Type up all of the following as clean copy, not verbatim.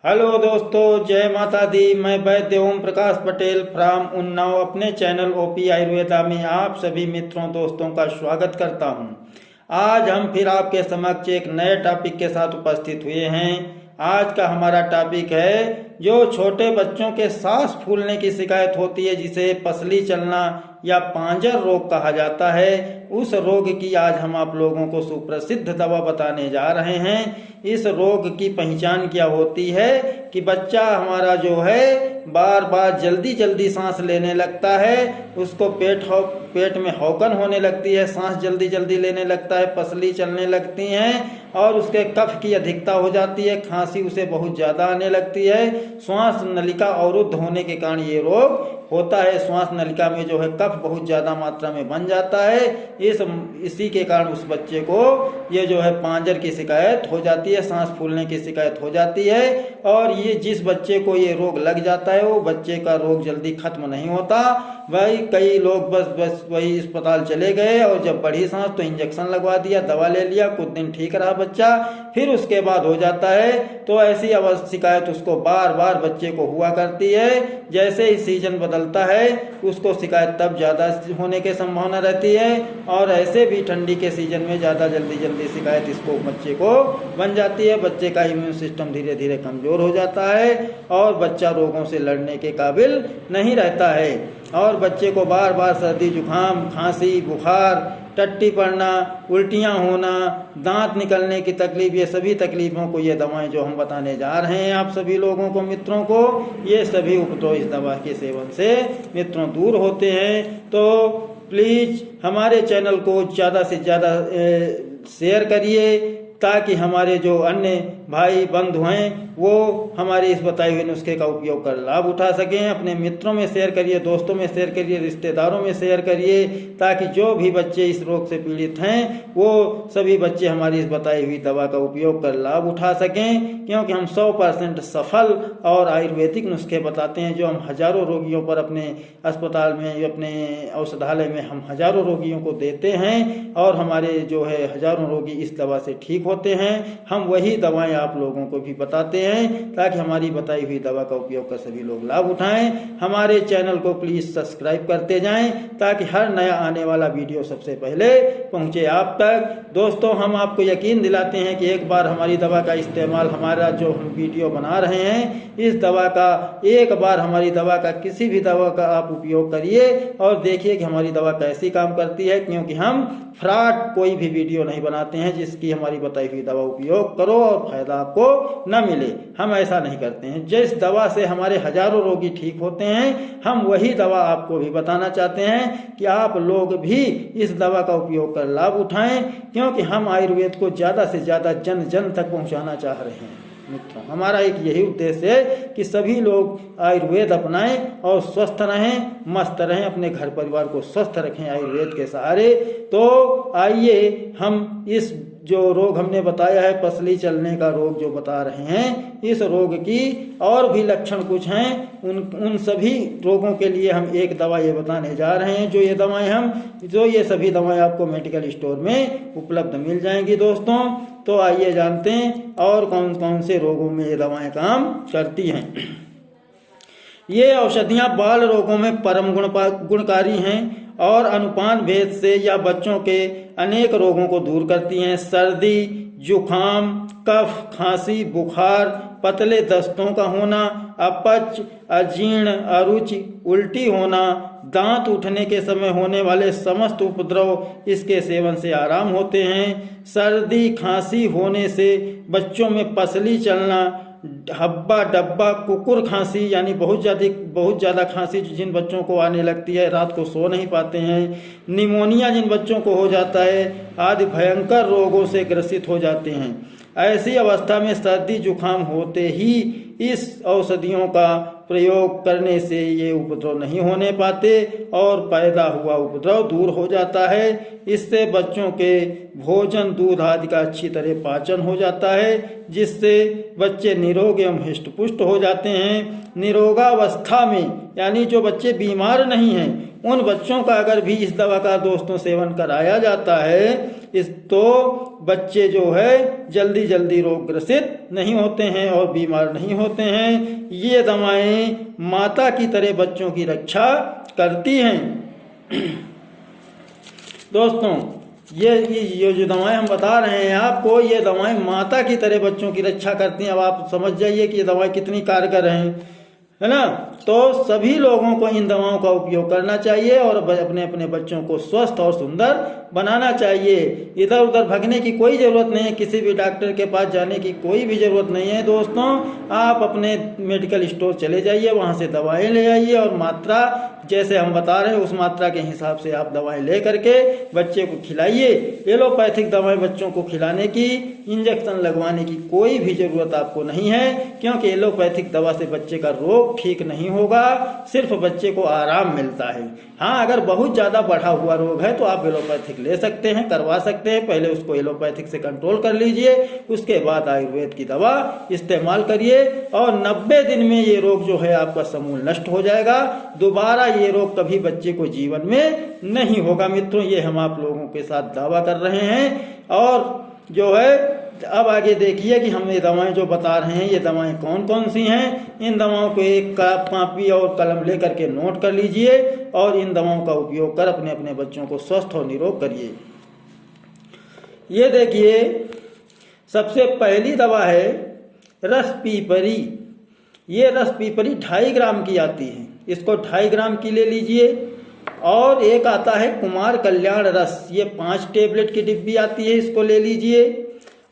Hello दोस्तों, जय माता दी। मैं वैद्य ओम प्रकाश पटेल फ्राम उन्नाव अपने चैनल ओपी आयुर्वेदा में आप सभी मित्रों दोस्तों का स्वागत करता हूं। आज हम फिर आपके समक्ष एक नए टॉपिक के साथ उपस्थित हुए हैं। आज का हमारा टॉपिक है जो छोटे बच्चों के सांस फूलने की शिकायत होती है, जिसे पसली चलना या पांजर रोग कहा जाता है। उस रोग की आज हम आप लोगों को सुप्रसिद्ध दवा बताने जा रहे हैं। इस रोग की पहचान क्या होती है कि बच्चा हमारा जो है बार बार जल्दी जल्दी सांस लेने लगता है, उसको पेट में हौकन होने लगती है, सांस जल्दी जल्दी लेने लगता है, पसली चलने लगती हैं और उसके कफ की अधिकता हो जाती है, खांसी उसे बहुत ज़्यादा आने लगती है। श्वास नलिका अवरुद्ध होने के कारण ये रोग होता है। श्वास नलिका में जो है कफ बहुत ज़्यादा मात्रा में बन जाता है। इसी के कारण उस बच्चे को ये जो है पांजर की शिकायत हो जाती है, सांस फूलने की शिकायत हो जाती है। और ये जिस बच्चे को ये रोग लग जाता है वो बच्चे का रोग जल्दी खत्म नहीं होता। वही कई लोग बस वही अस्पताल चले गए और जब बढ़ी सांस तो इंजेक्शन लगवा दिया, दवा ले लिया, कुछ दिन ठीक रहा बच्चा, फिर उसके बाद हो जाता है। तो ऐसी शिकायत उसको बार बार बच्चे को हुआ करती है। जैसे ही सीजन बदलता है उसको शिकायत तब ज़्यादा होने की संभावना रहती है और ऐसे भी ठंडी के सीजन में ज़्यादा जल्दी जल्दी शिकायत इसको बच्चे को बन जाती है। बच्चे का इम्यून सिस्टम धीरे धीरे कमज़ोर हो जाता है और बच्चा रोगों से लड़ने के काबिल नहीं रहता है। और बच्चे को बार बार सर्दी जुकाम, खांसी, बुखार, टट्टी पड़ना, उल्टियाँ होना, दांत निकलने की तकलीफ, ये सभी तकलीफ़ों को ये दवाएं जो हम बताने जा रहे हैं आप सभी लोगों को, मित्रों को, ये सभी उपद्रव इस दवा के सेवन से मित्रों दूर होते हैं। तो प्लीज़ हमारे चैनल को ज़्यादा से ज़्यादा शेयर करिए ताकि हमारे जो अन्य भाई बंधु हैं वो हमारे इस बताए हुए नुस्खे का उपयोग कर लाभ उठा सकें। अपने मित्रों में शेयर करिए, दोस्तों में शेयर करिए, रिश्तेदारों में शेयर करिए ताकि जो भी बच्चे इस रोग से पीड़ित हैं वो सभी बच्चे हमारी इस बताई हुई दवा का उपयोग कर लाभ उठा सकें। क्योंकि हम 100% सफल और आयुर्वेदिक नुस्खे बताते हैं जो हम हजारों रोगियों पर अपने अस्पताल में, अपने औषधालय में हम हजारों रोगियों को देते हैं और हमारे जो है हजारों रोगी इस दवा से ठीक होते हैं। हम वही दवाएं आप लोगों को भी बताते हैं ताकि हमारी बताई हुई दवा का उपयोग कर सभी लोग लाभ उठाएं। हमारे चैनल को प्लीज सब्सक्राइब करते जाएं ताकि हर नया आने वाला वीडियो सबसे पहले पहुंचे आप तक। दोस्तों, हम आपको यकीन दिलाते हैं कि एक बार हमारी दवा का इस्तेमाल, हमारा जो हम वीडियो बना रहे हैं इस दवा का, एक बार हमारी दवा का किसी भी दवा का आप उपयोग करिए और देखिए कि हमारी दवा कैसी काम करती है। क्योंकि हम फ्रॉड कोई भी वीडियो नहीं बनाते हैं जिसकी हमारी बताई हुई दवा उपयोग करो और फायदा आपको न मिले, हम ऐसा नहीं करते हैं। जिस दवा से हमारे हजारों रोगी ठीक होते हैं हम वही दवा आपको भी बताना चाहते हैं कि आप लोग भी इस दवा का उपयोग कर लाभ उठाएं। क्योंकि हम आयुर्वेद को ज़्यादा से ज़्यादा जन जन तक पहुंचाना चाह रहे हैं मित्रों। हमारा एक यही उद्देश्य है कि सभी लोग आयुर्वेद अपनाएं और स्वस्थ रहें, मस्त रहें, अपने घर परिवार को स्वस्थ रखें आयुर्वेद के सहारे। तो आइए हम इस जो रोग हमने बताया है, पसली चलने का रोग जो बता रहे हैं, इस रोग की और भी लक्षण कुछ हैं। उन सभी रोगों के लिए हम एक दवा ये बताने जा रहे हैं। जो ये सभी दवाएं आपको मेडिकल स्टोर में उपलब्ध मिल जाएंगी दोस्तों। तो आइए जानते हैं और कौन कौन से रोगों में ये दवाएं काम करती हैं। ये औषधियां बाल रोगों में परम गुणकारी हैं और अनुपान भेद से या बच्चों के अनेक रोगों को दूर करती हैं। सर्दी, जुखाम, कफ, खांसी, बुखार, पतले दस्तों का होना, अपच, अजीर्ण, अरुचि, उल्टी होना, दांत उठने के समय होने वाले समस्त उपद्रव इसके सेवन से आराम होते हैं। सर्दी खांसी होने से बच्चों में पसली चलना, हब्बा डब्बा, कुकुर खांसी यानी बहुत ज़्यादा खांसी जिन बच्चों को आने लगती है, रात को सो नहीं पाते हैं, निमोनिया जिन बच्चों को हो जाता है आदि भयंकर रोगों से ग्रसित हो जाते हैं। ऐसी अवस्था में सर्दी जुखाम होते ही इस औषधियों का प्रयोग करने से ये उपद्रव नहीं होने पाते और पैदा हुआ उपद्रव दूर हो जाता है। इससे बच्चों के भोजन, दूध आदि का अच्छी तरह पाचन हो जाता है, जिससे बच्चे निरोग एवं हृष्ट पुष्ट हो जाते हैं। निरोगावस्था में यानी जो बच्चे बीमार नहीं हैं उन बच्चों का अगर भी इस दवा का दोस्तों सेवन कराया जाता है तो बच्चे जो है जल्दी जल्दी रोग ग्रसित नहीं होते हैं और बीमार नहीं होते हैं। ये दवाएं माता की तरह बच्चों की रक्षा करती हैं। दोस्तों ये जो दवाएं हम बता रहे हैं आपको, ये दवाएं माता की तरह बच्चों की रक्षा करती हैं। अब आप समझ जाइए कि ये दवाएं कितनी कारगर हैं, है ना। तो सभी लोगों को इन दवाओं का उपयोग करना चाहिए और अपने अपने बच्चों को स्वस्थ और सुंदर बनाना चाहिए। इधर उधर भागने की कोई ज़रूरत नहीं है, किसी भी डॉक्टर के पास जाने की कोई भी ज़रूरत नहीं है। दोस्तों आप अपने मेडिकल स्टोर चले जाइए, वहाँ से दवाएं ले आइए और मात्रा जैसे हम बता रहे हैं उस मात्रा के हिसाब से आप दवाएं ले करके बच्चे को खिलाइए। एलोपैथिक दवाएं बच्चों को खिलाने की, इंजेक्शन लगवाने की कोई भी ज़रूरत आपको नहीं है, क्योंकि एलोपैथिक दवा से बच्चे का रोग ठीक नहीं होगा, सिर्फ बच्चे को आराम मिलता है। हाँ, अगर बहुत ज़्यादा बढ़ा हुआ रोग है तो आप एलोपैथिक ले सकते हैं, करवा सकते हैं। पहले उसको एलोपैथिक से कंट्रोल कर लीजिए, उसके बाद आयुर्वेद की दवा इस्तेमाल करिए और 90 दिन में ये रोग जो है आपका समूल नष्ट हो जाएगा। दोबारा ये रोग कभी बच्चे को जीवन में नहीं होगा। मित्रों, ये हम आप लोगों के साथ दावा कर रहे हैं। और जो है अब आगे देखिए कि हम ये दवाएं जो बता रहे हैं ये दवाएं कौन कौन सी हैं। इन दवाओं को एक कॉपी और कलम लेकर के नोट कर लीजिए और इन दवाओं का उपयोग कर अपने अपने बच्चों को स्वस्थ और निरोग करिए। ये देखिए, सबसे पहली दवा है रस पीपरी। ये रस पीपरी 2.5 ग्राम की आती है, इसको 2.5 ग्राम की ले लीजिए। और एक आता है कुमार कल्याण रस, ये 5 टेबलेट की डिब्बी आती है, इसको ले लीजिए।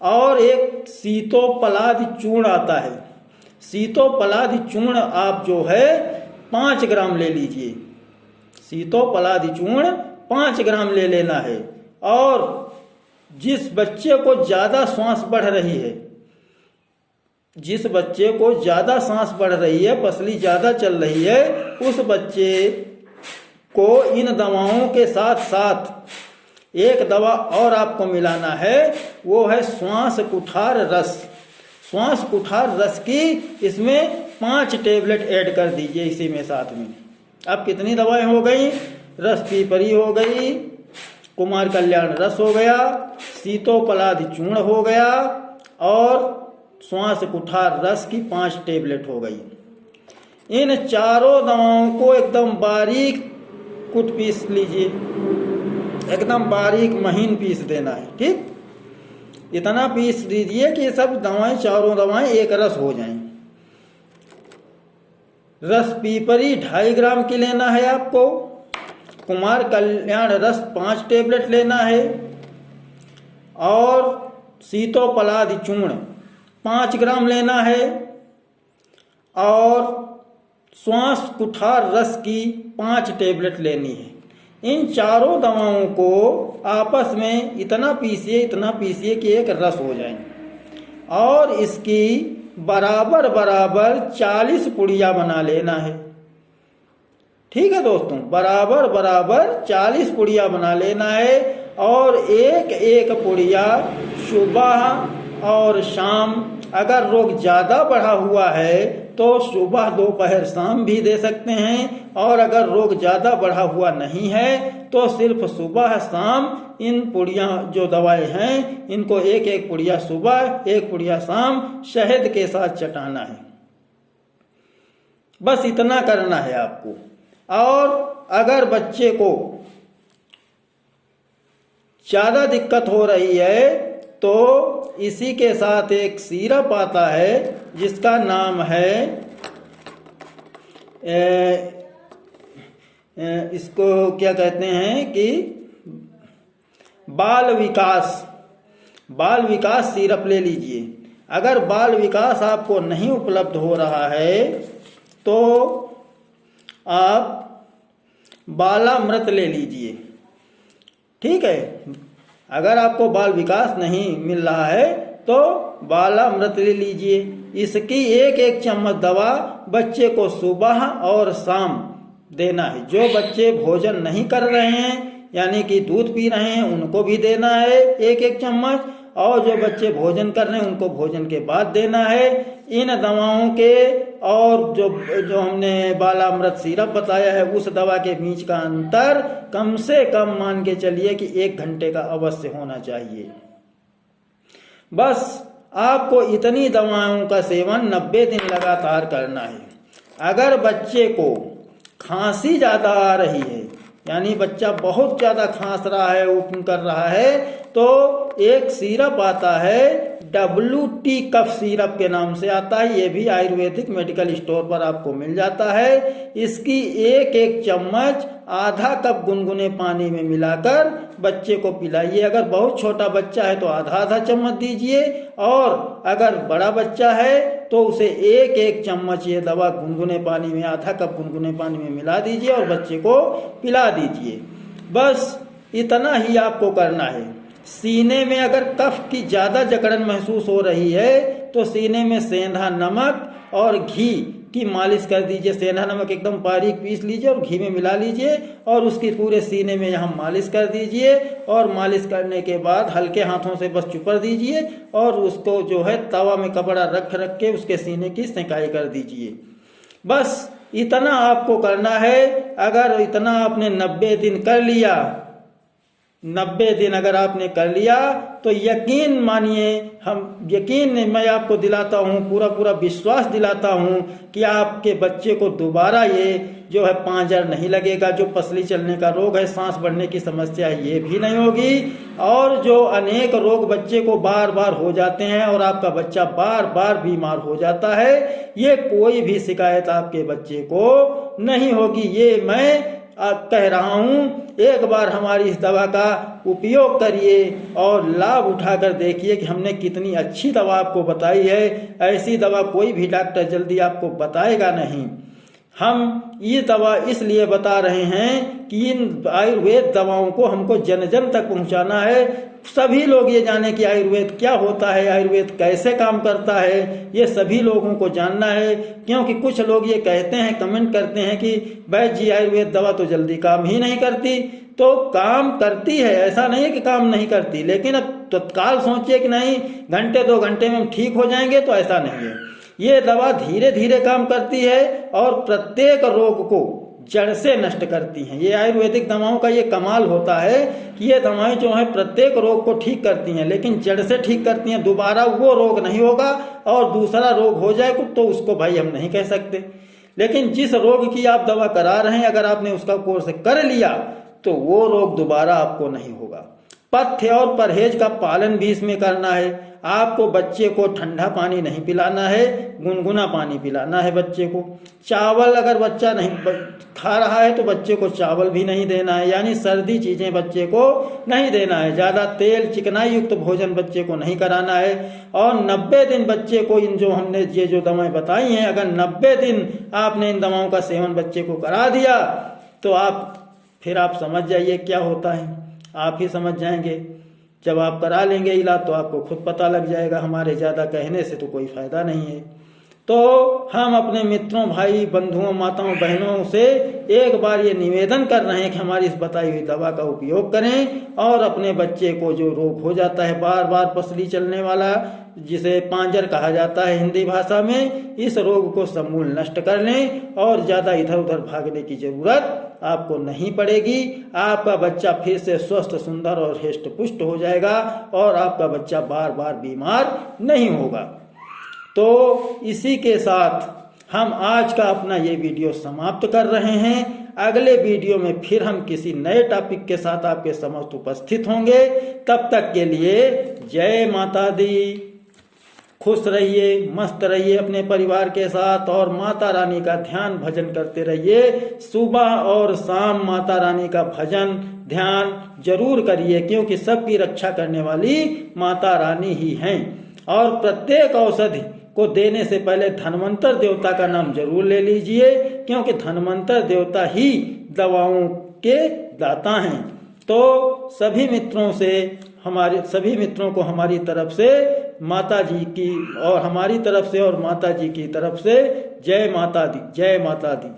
और एक सीतोपलाद चूर्ण आता है, सीतोपलाद चूर्ण आप जो है 5 ग्राम ले लीजिए। सीतोपलाद चूर्ण 5 ग्राम ले लेना है। और जिस बच्चे को ज़्यादा सांस बढ़ रही है, जिस बच्चे को ज़्यादा सांस बढ़ रही है, पसली ज़्यादा चल रही है, उस बच्चे को इन दवाओं के साथ साथ एक दवा और आपको मिलाना है, वो है श्वास कुठार रस। श्वास कुठार रस की इसमें 5 टेबलेट ऐड कर दीजिए इसी में साथ में। अब कितनी दवाएं हो गई? रस पीपरी हो गई, कुमार कल्याण रस हो गया, सीतोपलाद चूर्ण हो गया और श्वास कुठार रस की 5 टेबलेट हो गई। इन चारों दवाओं को एकदम बारीक कुट पीस लीजिए, एकदम बारीक महीन पीस देना है। ठीक, इतना पीस दीजिए कि सब दवाएं, चारों दवाएं एक रस हो जाएं। रस पीपरी 2.5 ग्राम की लेना है आपको, कुमार कल्याण रस 5 टेबलेट लेना है और सीतोपलाद चूर्ण 5 ग्राम लेना है और श्वास कुठार रस की 5 टेबलेट लेनी है। इन चारों दवाओं को आपस में इतना पीसिए कि एक रस हो जाए और इसकी बराबर बराबर 40 पुड़िया बना लेना है। ठीक है दोस्तों, बराबर बराबर 40 पुड़िया बना लेना है और एक एक पुड़िया सुबह और शाम, अगर रोग ज़्यादा बढ़ा हुआ है तो सुबह दोपहर शाम भी दे सकते हैं, और अगर रोग ज़्यादा बढ़ा हुआ नहीं है तो सिर्फ सुबह शाम इन पुड़िया जो दवाएं हैं इनको एक एक पुड़िया सुबह, एक पुड़िया शाम शहद के साथ चटाना है। बस इतना करना है आपको। और अगर बच्चे को ज़्यादा दिक्कत हो रही है तो इसी के साथ एक सिरप आता है जिसका नाम है इसको क्या कहते हैं कि बाल विकास सिरप ले लीजिए। अगर बाल विकास आपको नहीं उपलब्ध हो रहा है तो आप बालामृत ले लीजिए। ठीक है, अगर आपको बाल विकास नहीं मिल रहा है तो बालामृत ले लीजिए। इसकी एक एक चम्मच दवा बच्चे को सुबह और शाम देना है। जो बच्चे भोजन नहीं कर रहे हैं यानी कि दूध पी रहे हैं उनको भी देना है एक एक चम्मच, और जो बच्चे भोजन कर रहे हैं उनको भोजन के बाद देना है। इन दवाओं के और जो हमने बालामृत सिरप बताया है उस दवा के बीच का अंतर कम से कम मान के चलिए कि 1 घंटे का अवश्य होना चाहिए। बस आपको इतनी दवाओं का सेवन 90 दिन लगातार करना है। अगर बच्चे को खांसी ज़्यादा आ रही है, यानी बच्चा बहुत ज़्यादा खांस रहा है, उपन कर रहा है, तो एक सिरप आता है WT कफ सिरप के नाम से आता है। ये भी आयुर्वेदिक मेडिकल स्टोर पर आपको मिल जाता है। इसकी एक चम्मच आधा कप गुनगुने पानी में मिलाकर बच्चे को पिलाइए। अगर बहुत छोटा बच्चा है तो आधा चम्मच दीजिए, और अगर बड़ा बच्चा है तो उसे एक चम्मच ये दवा गुनगुने पानी में, आधा कप गुनगुने पानी में मिला दीजिए और बच्चे को पिला दीजिए। बस इतना ही आपको करना है। सीने में अगर कफ की ज़्यादा जकड़न महसूस हो रही है तो सीने में सेंधा नमक और घी की मालिश कर दीजिए। सेंधा नमक एकदम बारीक पीस लीजिए और घी में मिला लीजिए और उसकी पूरे सीने में यहाँ मालिश कर दीजिए। और मालिश करने के बाद हल्के हाथों से बस चुपर दीजिए और उसको जो है तवा में कपड़ा रख के उसके सीने की सेकाई कर दीजिए। बस इतना आपको करना है। अगर इतना आपने 90 दिन कर लिया, 90 दिन अगर आपने कर लिया तो यकीन मानिए, मैं आपको दिलाता हूँ, पूरा विश्वास दिलाता हूँ कि आपके बच्चे को दोबारा ये जो है पांजर नहीं लगेगा। जो पसली चलने का रोग है, सांस बढ़ने की समस्या है, ये भी नहीं होगी। और जो अनेक रोग बच्चे को बार बार हो जाते हैं और आपका बच्चा बार बार बीमार हो जाता है, ये कोई भी शिकायत आपके बच्चे को नहीं होगी। ये मैं कह रहा हूँ। एक बार हमारी इस दवा का उपयोग करिए और लाभ उठाकर देखिए कि हमने कितनी अच्छी दवा आपको बताई है। ऐसी दवा कोई भी डॉक्टर जल्दी आपको बताएगा नहीं। हम ये दवा इसलिए बता रहे हैं कि इन आयुर्वेद दवाओं को हमको जन जन तक पहुंचाना है। सभी लोग ये जाने कि आयुर्वेद क्या होता है, आयुर्वेद कैसे काम करता है, ये सभी लोगों को जानना है। क्योंकि कुछ लोग ये कहते हैं, कमेंट करते हैं कि वैद्य जी आयुर्वेद दवा तो जल्दी काम ही नहीं करती। तो काम करती है, ऐसा नहीं है कि काम नहीं करती, लेकिन अब तत्काल सोचिए कि नहीं घंटे 2 घंटे में हम ठीक हो जाएंगे, तो ऐसा नहीं है। ये दवा धीरे धीरे काम करती है और प्रत्येक रोग को जड़ से नष्ट करती हैं। ये आयुर्वेदिक दवाओं का ये कमाल होता है कि ये दवाएं जो हैं प्रत्येक रोग को ठीक करती हैं, लेकिन जड़ से ठीक करती हैं। दोबारा वो रोग नहीं होगा और दूसरा रोग हो जाए तो उसको भाई हम नहीं कह सकते। लेकिन जिस रोग की आप दवा करा रहे हैं, अगर आपने उसका कोर्स कर लिया तो वो रोग दोबारा आपको नहीं होगा। पथ्य और परहेज का पालन भी इसमें करना है। आपको बच्चे को ठंडा पानी नहीं पिलाना है, गुनगुना पानी पिलाना है बच्चे को। चावल अगर बच्चा नहीं खा रहा है तो बच्चे को चावल भी नहीं देना है, यानी सर्दी चीज़ें बच्चे को नहीं देना है। ज़्यादा तेल चिकनाई युक्त भोजन बच्चे को नहीं कराना है। और 90 दिन बच्चे को इन जो हमने ये जो दवाएं बताई हैं, अगर 90 दिन आपने इन दवाओं का सेवन बच्चे को करा दिया तो फिर आप समझ जाइए क्या होता है। आप ही समझ जाएंगे। जब आप करा लेंगे इलाज तो आपको खुद पता लग जाएगा। हमारे ज़्यादा कहने से तो कोई फ़ायदा नहीं है। तो हम अपने मित्रों, भाई, बंधुओं, माताओं, बहनों से एक बार ये निवेदन कर रहे हैं कि हमारी इस बताई हुई दवा का उपयोग करें और अपने बच्चे को जो रोग हो जाता है बार बार पसली चलने वाला, जिसे पांजर कहा जाता है हिंदी भाषा में, इस रोग को समूल नष्ट कर लें और ज़्यादा इधर उधर भागने की ज़रूरत आपको नहीं पड़ेगी। आपका बच्चा फिर से स्वस्थ, सुंदर और हृष्ट पुष्ट हो जाएगा और आपका बच्चा बार बार बीमार नहीं होगा। तो इसी के साथ हम आज का अपना ये वीडियो समाप्त कर रहे हैं। अगले वीडियो में फिर हम किसी नए टॉपिक के साथ आपके समक्ष उपस्थित होंगे। तब तक के लिए जय माता दी। खुश रहिए, मस्त रहिए अपने परिवार के साथ और माता रानी का ध्यान भजन करते रहिए। सुबह और शाम माता रानी का भजन ध्यान जरूर करिए, क्योंकि सबकी रक्षा करने वाली माता रानी ही हैं। और प्रत्येक औषधि को देने से पहले धन्वंतर देवता का नाम जरूर ले लीजिए, क्योंकि धन्वंतर देवता ही दवाओं के दाता हैं। तो सभी मित्रों को हमारी तरफ से माता जी की और हमारी तरफ से और माता जी की तरफ से जय माता दी, जय माता दी।